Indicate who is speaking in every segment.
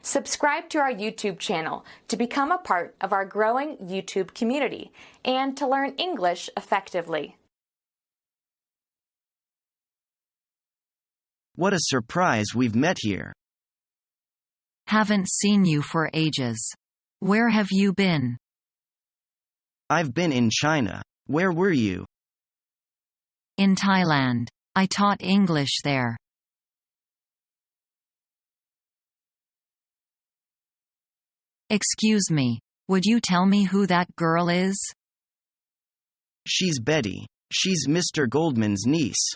Speaker 1: Subscribe to our YouTube channel to become a part of our growing YouTube community and to learn English effectively.
Speaker 2: What a surprise we've met here.
Speaker 3: Haven't seen you for ages. Where have you been?
Speaker 2: I've been in China. Where were you?
Speaker 3: In Thailand. I taught English there. Excuse me, would you tell me who that girl is?
Speaker 2: She's Betty. She's Mr. Goldman's niece.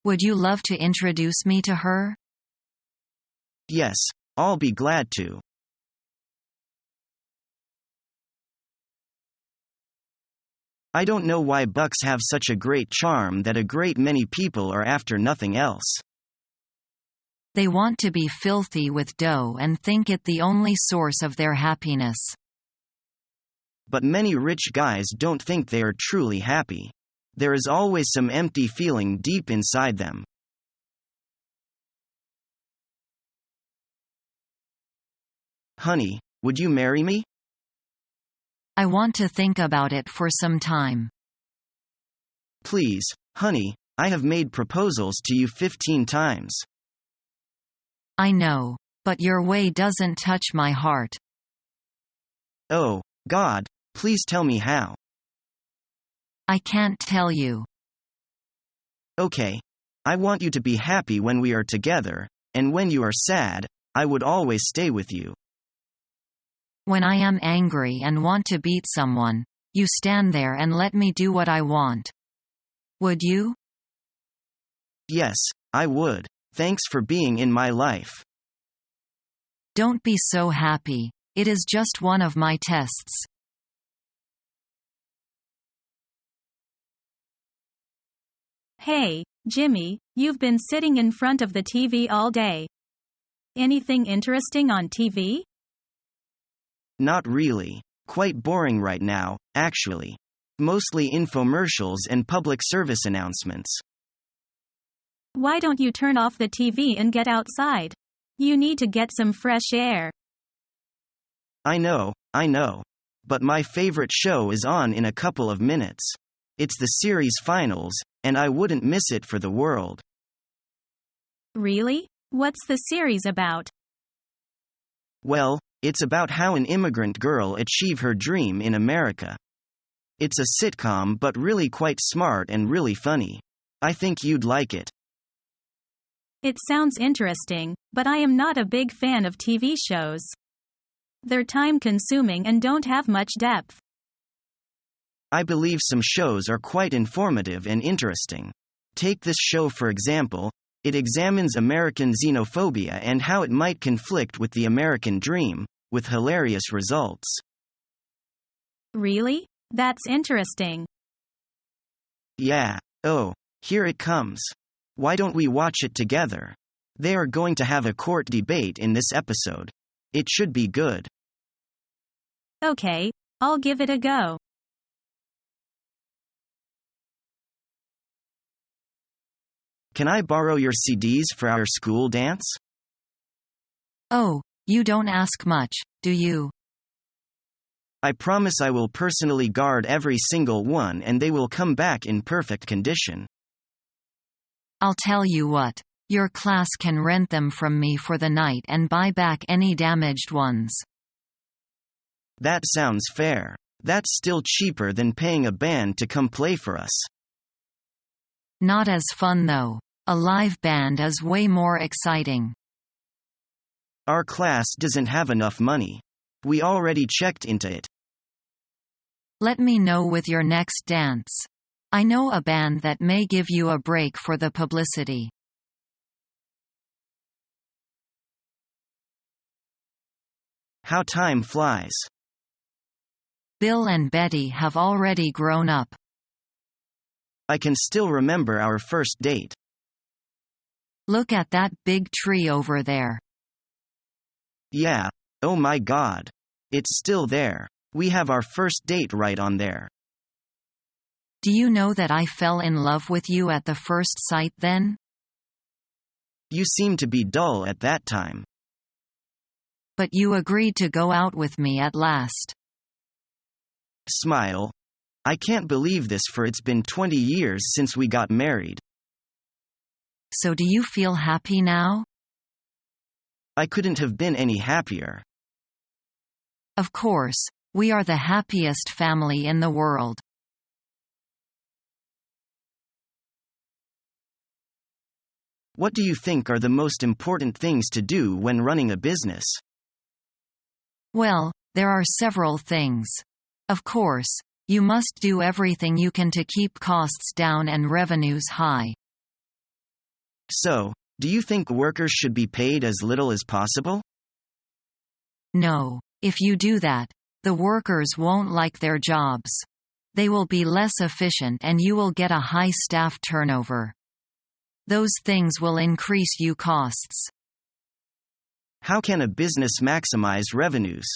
Speaker 3: Would you love to introduce me to her?
Speaker 2: Yes, I'll be glad to. I don't know why bucks have such a great charm that a great many people are after nothing else.
Speaker 3: They want to be filthy with dough and think it the only source of their happiness.
Speaker 2: But many rich guys don't think they are truly happy. There is always some empty feeling deep inside them. Honey, would you marry me?
Speaker 3: I want to think about it for some time.
Speaker 2: Please, honey, I have made proposals to you 15 times.
Speaker 3: I know, but your way doesn't touch my heart.
Speaker 2: Oh, God, please tell me how.
Speaker 3: I can't tell you.
Speaker 2: Okay. I want you to be happy when we are together, and when you are sad, I would always stay with you.
Speaker 3: When I am angry and want to beat someone, you stand there and let me do what I want. Would you?
Speaker 2: Yes, I would. Thanks for being in my life.
Speaker 3: Don't be so happy. It is just one of my tests.
Speaker 4: Hey, Jimmy, you've been sitting in front of the TV all day. Anything interesting on TV?
Speaker 2: Not really. Quite boring right now, actually. Mostly infomercials and public service announcements.
Speaker 4: Why don't you turn off the TV and get outside? You need to get some fresh air.
Speaker 2: I know. But my favorite show is on in a couple of minutes. It's the series finals, and I wouldn't miss it for the world.
Speaker 4: Really? What's the series about?
Speaker 2: Well, it's about how an immigrant girl achieved her dream in America. It's a sitcom but really quite smart and really funny. I think you'd like it.
Speaker 4: It sounds interesting, but I am not a big fan of TV shows. They're time-consuming and don't have much depth.
Speaker 2: I believe some shows are quite informative and interesting. Take this show for example. It examines American xenophobia and how it might conflict with the American dream, with hilarious results.
Speaker 4: Really? That's interesting.
Speaker 2: Yeah. Oh, here it comes. Why don't we watch it together? They are going to have a court debate in this episode. It should be good.
Speaker 4: Okay, I'll give it a go.
Speaker 2: Can I borrow your CDs for our school dance?
Speaker 3: Oh, you don't ask much, do you?
Speaker 2: I promise I will personally guard every single one and they will come back in perfect condition.
Speaker 3: I'll tell you what. Your class can rent them from me for the night and buy back any damaged ones.
Speaker 2: That sounds fair. That's still cheaper than paying a band to come play for us.
Speaker 3: Not as fun though. A live band is way more exciting.
Speaker 2: Our class doesn't have enough money. We already checked into it.
Speaker 3: Let me know with your next dance. I know a band that may give you a break for the publicity.
Speaker 2: How time flies.
Speaker 3: Bill and Betty have already grown up.
Speaker 2: I can still remember our first date.
Speaker 3: Look at that big tree over there.
Speaker 2: Yeah. Oh my God. It's still there. We have our first date right on there.
Speaker 3: Do you know that I fell in love with you at the first sight then?
Speaker 2: You seemed to be dull at that time.
Speaker 3: But you agreed to go out with me at last.
Speaker 2: Smile. I can't believe this, for it's been 20 years since we got married.
Speaker 3: So do you feel happy now?
Speaker 2: I couldn't have been any happier.
Speaker 3: Of course, we are the happiest family in the world.
Speaker 2: What do you think are the most important things to do when running a business?
Speaker 3: Well, there are several things. Of course, you must do everything you can to keep costs down and revenues high.
Speaker 2: So, do you think workers should be paid as little as possible?
Speaker 3: No, if you do that, the workers won't like their jobs. They will be less efficient and you will get a high staff turnover. Those things will increase your costs.
Speaker 2: How can a business maximize revenues?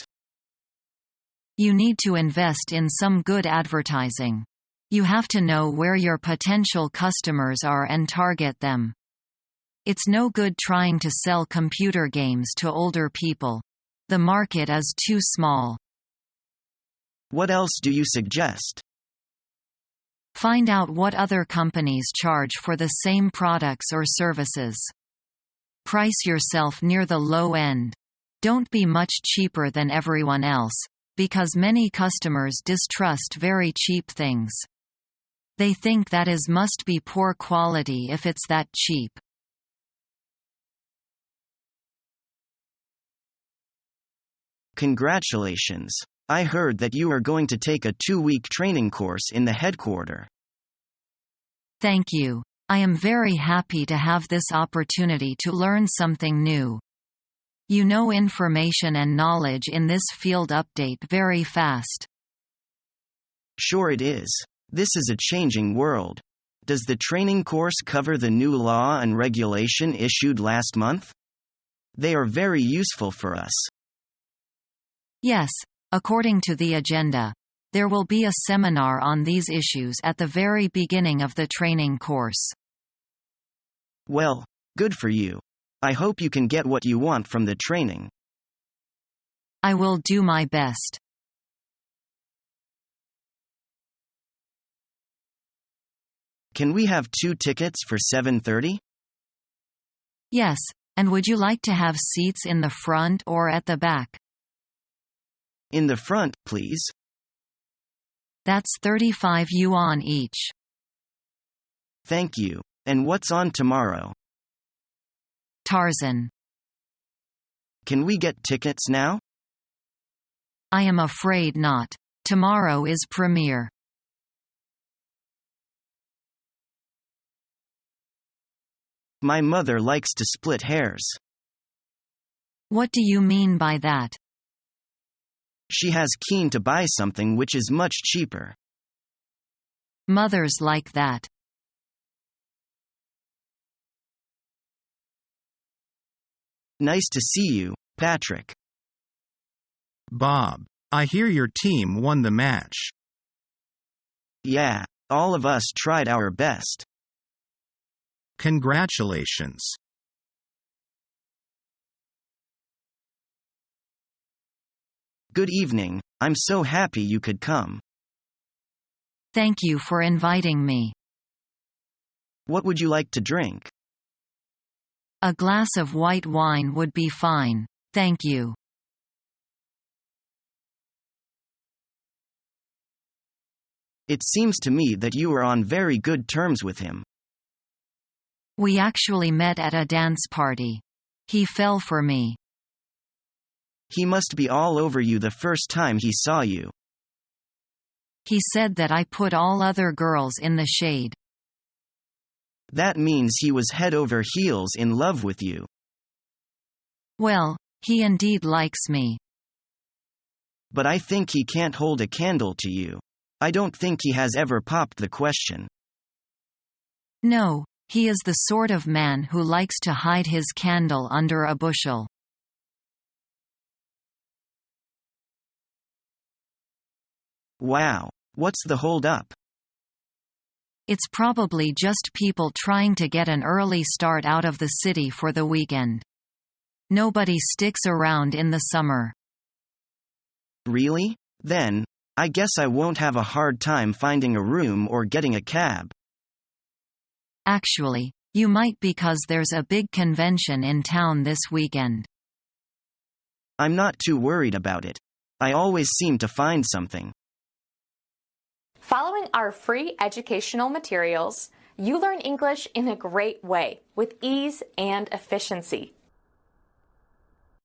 Speaker 3: You need to invest in some good advertising. You have to know where your potential customers are and target them. It's no good trying to sell computer games to older people. The market is too small.
Speaker 2: What else do you suggest?
Speaker 3: Find out what other companies charge for the same products or services. Price yourself near the low end. Don't be much cheaper than everyone else, because many customers distrust very cheap things. They think that is must be poor quality if it's that cheap.
Speaker 2: Congratulations. I heard that you are going to take a 2-week training course in the headquarters.
Speaker 3: Thank you. I am very happy to have this opportunity to learn something new. You know, information and knowledge in this field update very fast.
Speaker 2: Sure it is. This is a changing world. Does the training course cover the new law and regulation issued last month? They are very useful for us.
Speaker 3: Yes, according to the agenda. There will be a seminar on these issues at the very beginning of the training course.
Speaker 2: Well, good for you. I hope you can get what you want from the training.
Speaker 3: I will do my best.
Speaker 2: Can we have 2 tickets for 7:30?
Speaker 3: Yes, and would you like to have seats in the front or at the back?
Speaker 2: In the front, please.
Speaker 3: That's 35 yuan each.
Speaker 2: Thank you. And what's on tomorrow?
Speaker 3: Tarzan.
Speaker 2: Can we get tickets now?
Speaker 3: I am afraid not. Tomorrow is premiere.
Speaker 2: My mother likes to split hairs.
Speaker 3: What do you mean by that?
Speaker 2: She has keen to buy something which is much cheaper.
Speaker 3: Mothers like that.
Speaker 2: Nice to see you, Patrick.
Speaker 5: Bob, I hear your team won the match.
Speaker 2: Yeah, all of us tried our best.
Speaker 5: Congratulations.
Speaker 2: Good evening, I'm so happy you could come.
Speaker 3: Thank you for inviting me.
Speaker 2: What would you like to drink?
Speaker 3: A glass of white wine would be fine, thank you.
Speaker 2: It seems to me that you are on very good terms with him.
Speaker 3: We actually met at a dance party. He fell for me.
Speaker 2: He must be all over you the first time he saw you.
Speaker 3: He said that I put all other girls in the shade.
Speaker 2: That means he was head over heels in love with you.
Speaker 3: Well, he indeed likes me.
Speaker 2: But I think he can't hold a candle to you. I don't think he has ever popped the question.
Speaker 3: No, he is the sort of man who likes to hide his candle under a bushel.
Speaker 2: Wow, what's the hold up?
Speaker 3: It's probably just people trying to get an early start out of the city for the weekend. Nobody sticks around in the summer.
Speaker 2: Really? Then, I guess I won't have a hard time finding a room or getting a cab.
Speaker 3: Actually, you might because there's a big convention in town this weekend.
Speaker 2: I'm not too worried about it. I always seem to find something.
Speaker 1: Following our free educational materials, you learn English in a great way with ease and efficiency.